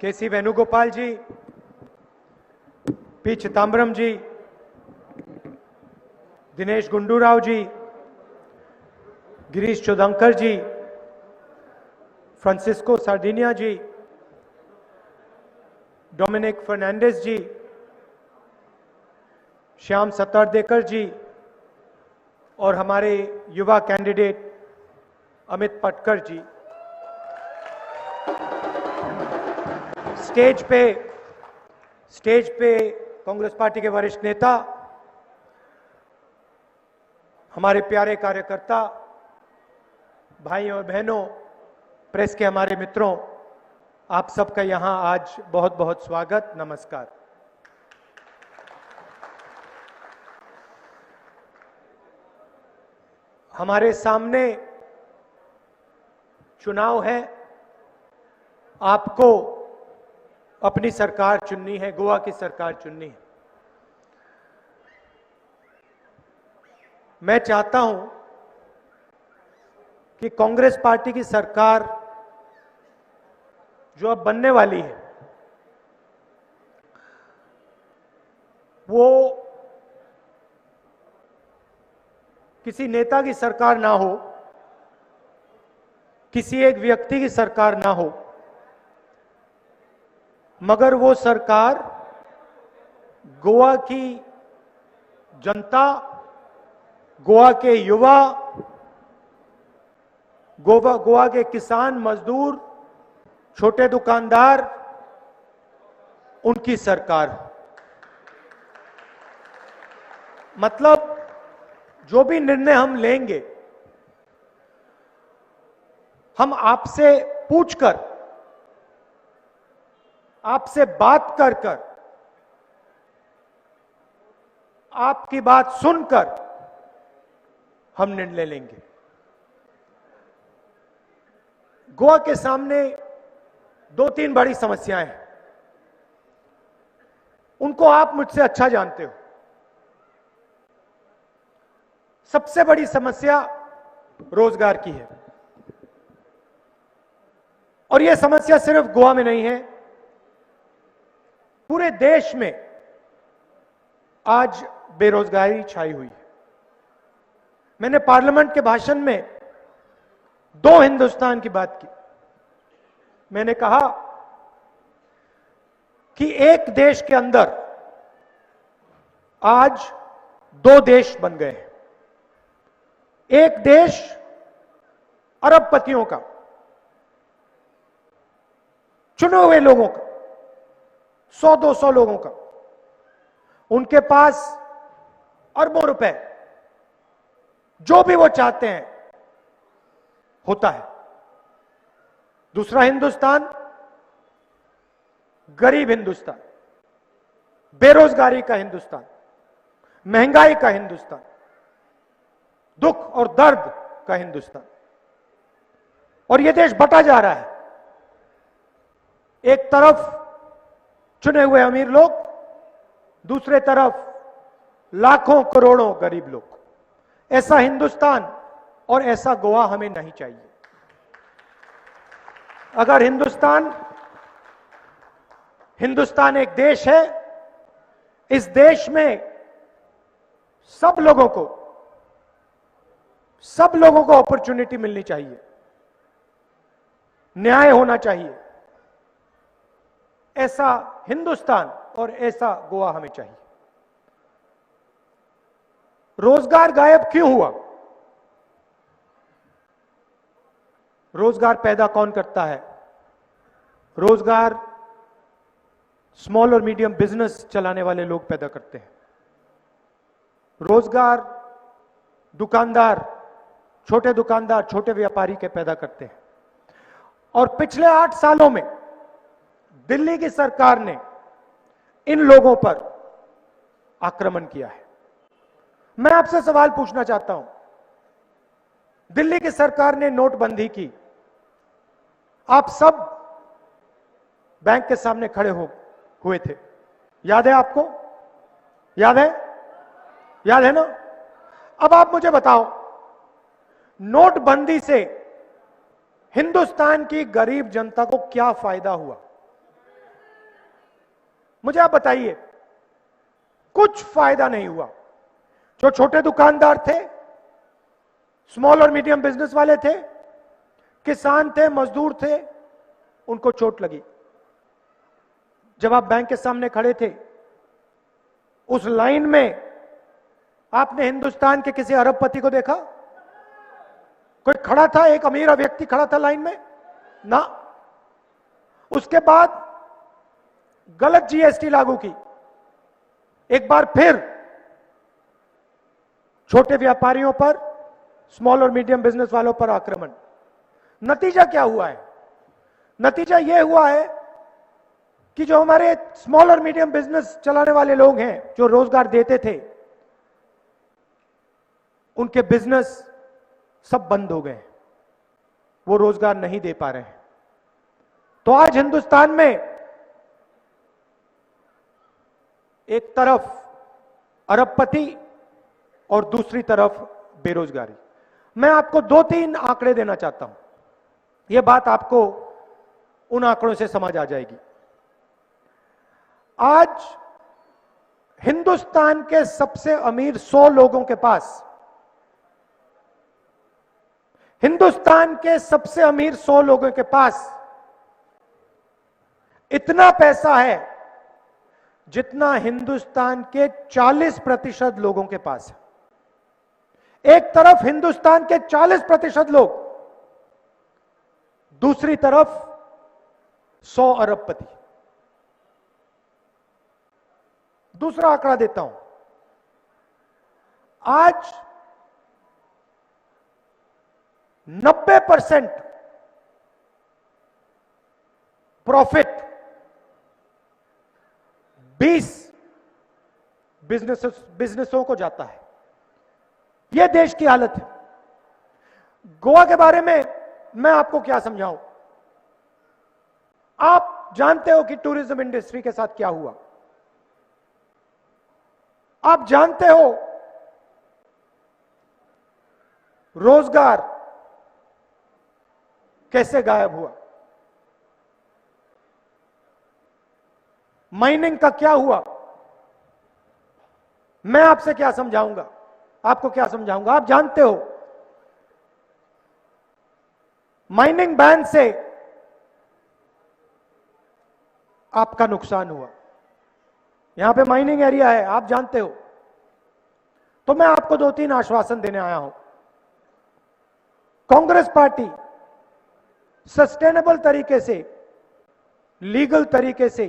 केसी वेणुगोपाल जी, P Chidambaram जी, दिनेश गुंडूराव जी, गिरीश चोदंकर जी, Francisco Sardinia जी, Dominic Fernandes जी, श्याम सतर्देकर जी और हमारे युवा कैंडिडेट अमित पटकर जी। स्टेज पे कांग्रेस पार्टी के वरिष्ठ नेता, हमारे प्यारे कार्यकर्ता, भाई और बहनों, प्रेस के हमारे मित्रों, आप सबका यहां आज बहुत बहुत स्वागत, नमस्कार। हमारे सामने चुनाव है, आपको अपनी सरकार चुननी है, गोवा की सरकार चुननी है। मैं चाहता हूं कि कांग्रेस पार्टी की सरकार जो अब बनने वाली है वो किसी नेता की सरकार ना हो, किसी एक व्यक्ति की सरकार ना हो, मगर वो सरकार गोवा की जनता, गोवा के युवा, गोवा के किसान, मजदूर, छोटे दुकानदार, उनकी सरकार। मतलब जो भी निर्णय हम लेंगे, हम आपसे पूछकर, आपसे बात कर कर, आपकी बात सुनकर हम निर्णय लेंगे। गोवा के सामने दो तीन बड़ी समस्याएं हैं, उनको आप मुझसे अच्छा जानते हो। सबसे बड़ी समस्या रोजगार की है, और यह समस्या सिर्फ गोवा में नहीं है, पूरे देश में आज बेरोजगारी छाई हुई है। मैंने पार्लियामेंट के भाषण में दो हिंदुस्तान की बात की। मैंने कहा कि एक देश के अंदर आज दो देश बन गए हैं। एक देश अरबपतियों का, चुने हुए लोगों का, 100-200 लोगों का, उनके पास अरबों रुपए, जो भी वो चाहते हैं होता है। दूसरा हिंदुस्तान गरीब हिंदुस्तान, बेरोजगारी का हिंदुस्तान, महंगाई का हिंदुस्तान, दुख और दर्द का हिंदुस्तान। और यह देश बंटा जा रहा है। एक तरफ चुने हुए अमीर लोग, दूसरे तरफ लाखों करोड़ों गरीब लोग। ऐसा हिंदुस्तान और ऐसा गोवा हमें नहीं चाहिए। अगर हिंदुस्तान एक देश है, इस देश में सब लोगों को अपॉर्चुनिटी मिलनी चाहिए, न्याय होना चाहिए। ऐसा हिंदुस्तान और ऐसा गोवा हमें चाहिए। रोजगार गायब क्यों हुआ? रोजगार पैदा कौन करता है? रोजगार स्मॉल और मीडियम बिजनेस चलाने वाले लोग पैदा करते हैं। रोजगार दुकानदार, छोटे व्यापारी के पैदा करते हैं। और पिछले 8 सालों में दिल्ली की सरकार ने इन लोगों पर आक्रमण किया है। मैं आपसे सवाल पूछना चाहता हूं, दिल्ली की सरकार ने नोटबंदी की, आप सब बैंक के सामने खड़े हुए थे, याद है आपको? याद है ना? अब आप मुझे बताओ, नोटबंदी से हिंदुस्तान की गरीब जनता को क्या फायदा हुआ? मुझे आप बताइए, कुछ फायदा नहीं हुआ। जो छोटे दुकानदार थे, स्मॉल और मीडियम बिजनेस वाले थे, किसान थे, मजदूर थे, उनको चोट लगी। जब आप बैंक के सामने खड़े थे, उस लाइन में आपने हिंदुस्तान के किसी अरबपति को देखा? कोई खड़ा था? एक अमीर व्यक्ति खड़ा था लाइन में? ना। उसके बाद गलत जीएसटी लागू की, एक बार फिर छोटे व्यापारियों पर, स्मॉल और मीडियम बिजनेस वालों पर आक्रमण। नतीजा क्या हुआ है? नतीजा यह हुआ है कि जो हमारे स्मॉल और मीडियम बिजनेस चलाने वाले लोग हैं, जो रोजगार देते थे, उनके बिजनेस सब बंद हो गए, वो रोजगार नहीं दे पा रहे हैं। तो आज हिंदुस्तान में एक तरफ अरबपति और दूसरी तरफ बेरोजगारी। मैं आपको 2-3 आंकड़े देना चाहता हूं, यह बात आपको उन आंकड़ों से समझ आ जाएगी। आज हिंदुस्तान के सबसे अमीर 100 लोगों के पास, हिंदुस्तान के सबसे अमीर 100 लोगों के पास इतना पैसा है जितना हिंदुस्तान के 40% लोगों के पास है। एक तरफ हिंदुस्तान के 40% लोग, दूसरी तरफ 100 अरबपति। दूसरा आंकड़ा देता हूं, आज 90% प्रॉफिट 20 बिजनेसों को जाता है। यह देश की हालत है। गोवा के बारे में मैं आपको क्या समझाऊं? आप जानते हो कि टूरिज्म इंडस्ट्री के साथ क्या हुआ। आप जानते हो रोजगार कैसे गायब हुआ। माइनिंग का क्या हुआ? मैं आपसे क्या समझाऊंगा, आपको क्या समझाऊंगा? आप जानते हो माइनिंग बैन से आपका नुकसान हुआ। यहां पे माइनिंग एरिया है, आप जानते हो। तो मैं आपको 2-3 आश्वासन देने आया हूं। कांग्रेस पार्टी सस्टेनेबल तरीके से, लीगल तरीके से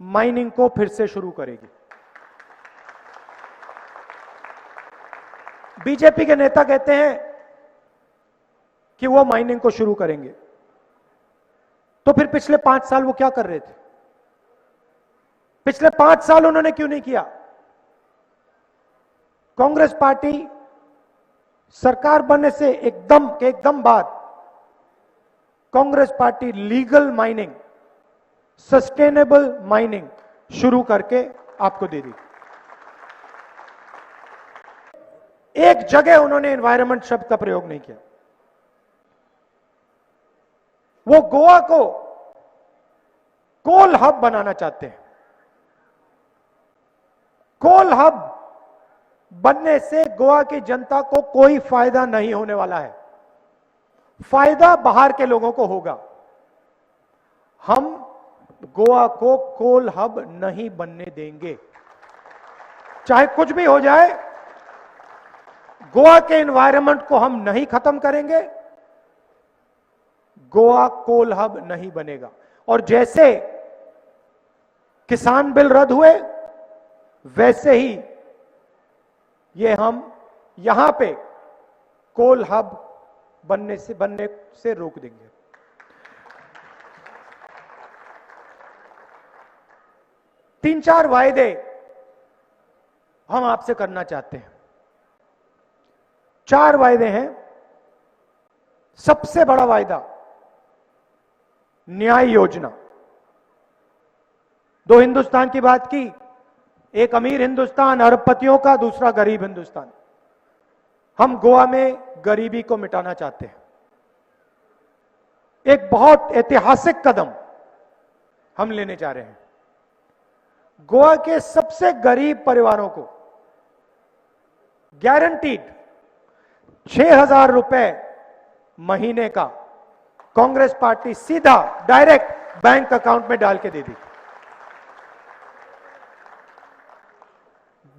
माइनिंग को फिर से शुरू करेगी। बीजेपी के नेता कहते हैं कि वो माइनिंग को शुरू करेंगे, तो फिर पिछले 5 साल वो क्या कर रहे थे? पिछले 5 साल उन्होंने क्यों नहीं किया? कांग्रेस पार्टी सरकार बनने से एकदम बाद Congress party legal mining, sustainable mining शुरू करके आपको दे दी। एक जगह उन्होंने एनवायरनमेंट शब्द का प्रयोग नहीं किया। वो गोवा को कोल हब बनाना चाहते हैं। कोल हब बनने से गोवा की जनता को कोई फायदा नहीं होने वाला है, फायदा बाहर के लोगों को होगा। हम गोवा को कोल हब नहीं बनने देंगे, चाहे कुछ भी हो जाए। गोवा के एनवायरनमेंट को हम नहीं खत्म करेंगे, गोवा कोल हब नहीं बनेगा। और जैसे किसान बिल रद्द हुए, वैसे ही ये हम यहां पे कोल हब बनने से रोक देंगे। तीन चार वायदे हम आपसे करना चाहते हैं। 4 वायदे हैं। सबसे बड़ा वायदा न्याय योजना। 2 हिंदुस्तान की बात की, एक अमीर हिंदुस्तान अरबपतियों का, दूसरा गरीब हिंदुस्तान। हम गोवा में गरीबी को मिटाना चाहते हैं। एक बहुत ऐतिहासिक कदम हम लेने जा रहे हैं। गोवा के सबसे गरीब परिवारों को गारंटीड 6,000 रुपए महीने का कांग्रेस पार्टी सीधा डायरेक्ट बैंक अकाउंट में डाल के दे दी।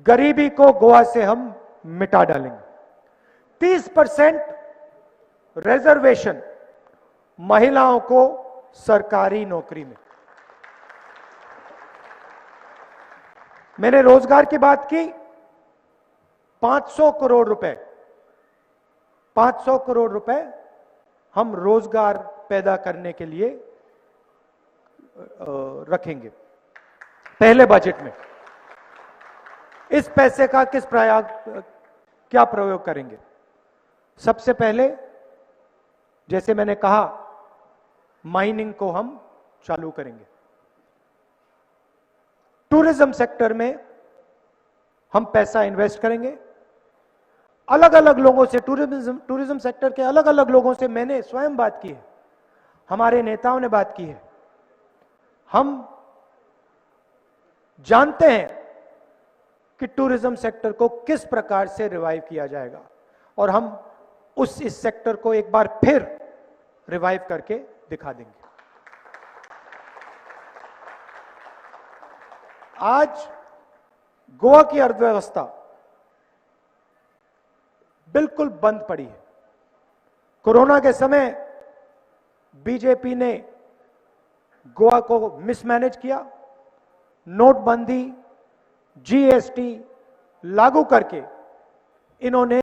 गरीबी को गोवा से हम मिटा डालेंगे। 30% रिजर्वेशन महिलाओं को सरकारी नौकरी में। मैंने रोजगार की बात की, 500 करोड़ रुपए 500 करोड़ रुपए हम रोजगार पैदा करने के लिए रखेंगे पहले बजट में। इस पैसे का क्या प्रयोग करेंगे? सबसे पहले जैसे मैंने कहा, माइनिंग को हम चालू करेंगे। टूरिज्म सेक्टर में हम पैसा इन्वेस्ट करेंगे। अलग अलग लोगों से, टूरिज्म सेक्टर के अलग अलग लोगों से मैंने स्वयं बात की है, हमारे नेताओं ने बात की है। हम जानते हैं कि टूरिज्म सेक्टर को किस प्रकार से रिवाइव किया जाएगा और हम इस सेक्टर को एक बार फिर रिवाइव करके दिखा देंगे। आज गोवा की अर्थव्यवस्था बिल्कुल बंद पड़ी है। कोरोना के समय बीजेपी ने गोवा को मिसमैनेज किया, नोटबंदी, जीएसटी लागू करके इन्होंने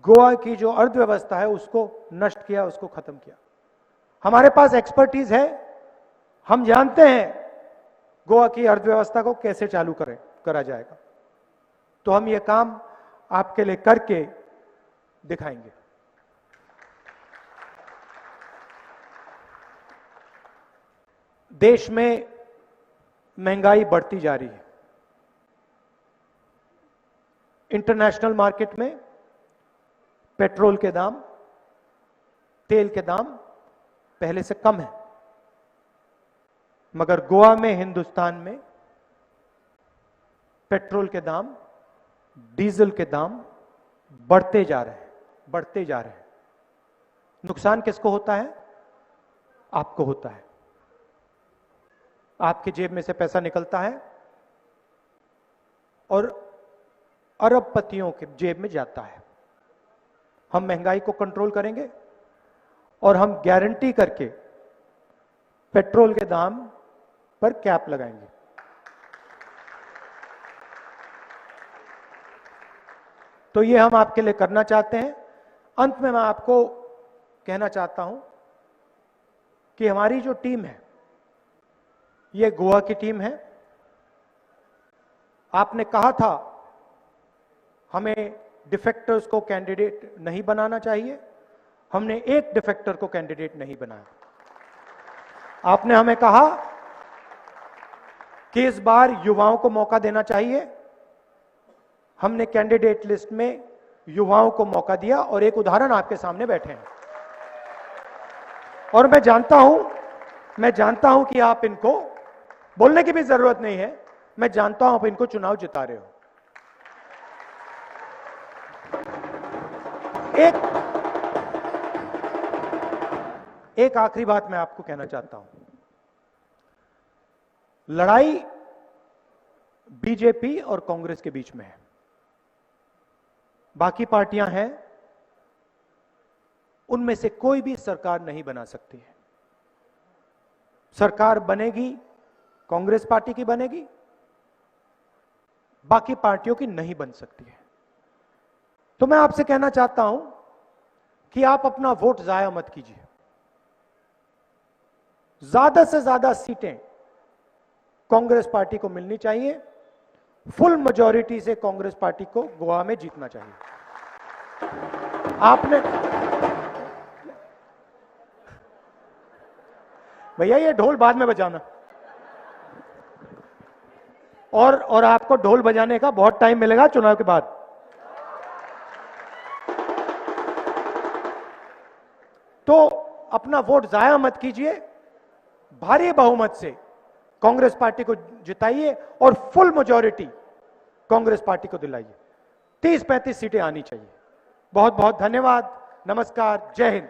गोवा की जो अर्थव्यवस्था है उसको नष्ट किया, उसको खत्म किया। हमारे पास एक्सपर्टीज है, हम जानते हैं गोवा की अर्थव्यवस्था को कैसे चालू करा जाएगा। तो हम ये काम आपके लिए करके दिखाएंगे। देश में महंगाई बढ़ती जा रही है। इंटरनेशनल मार्केट में पेट्रोल के दाम, तेल के दाम पहले से कम है, मगर गोवा में, हिंदुस्तान में पेट्रोल के दाम, डीजल के दाम बढ़ते जा रहे हैं। नुकसान किसको होता है? आपको होता है। आपकी जेब में से पैसा निकलता है और अरबपतियों के जेब में जाता है। हम महंगाई को कंट्रोल करेंगे और हम गारंटी करके पेट्रोल के दाम पर कैप लगाएंगे। तो ये हम आपके लिए करना चाहते हैं। अंत में मैं आपको कहना चाहता हूं कि हमारी जो टीम है, ये गोवा की टीम है। आपने कहा था हमें डिफेक्टर्स को कैंडिडेट नहीं बनाना चाहिए, हमने एक डिफेक्टर को कैंडिडेट नहीं बनाया। आपने हमें कहा कि इस बार युवाओं को मौका देना चाहिए, हमने कैंडिडेट लिस्ट में युवाओं को मौका दिया और एक उदाहरण आपके सामने बैठे हैं। और मैं जानता हूं कि आप इनको बोलने की भी जरूरत नहीं है, मैं जानता हूं आप इनको चुनाव जिता रहे हो। एक आखिरी बात मैं आपको कहना चाहता हूं। लड़ाई बीजेपी और कांग्रेस के बीच में है। बाकी पार्टियां हैं, उनमें से कोई भी सरकार नहीं बना सकती है। सरकार बनेगी कांग्रेस पार्टी की बनेगी, बाकी पार्टियों की नहीं बन सकती है। तो मैं आपसे कहना चाहता हूं कि आप अपना वोट जाया मत कीजिए। ज्यादा से ज्यादा सीटें कांग्रेस पार्टी को मिलनी चाहिए। फुल मेजॉरिटी से कांग्रेस पार्टी को गोवा में जीतना चाहिए। आपने भैया ये ढोल बाद में बजाना, और आपको ढोल बजाने का बहुत टाइम मिलेगा चुनाव के बाद। तो अपना वोट जाया मत कीजिए। भारी बहुमत से कांग्रेस पार्टी को जिताइए और फुल मेजॉरिटी कांग्रेस पार्टी को दिलाइए। 30-35 सीटें आनी चाहिए। बहुत बहुत धन्यवाद। नमस्कार। जय हिंद।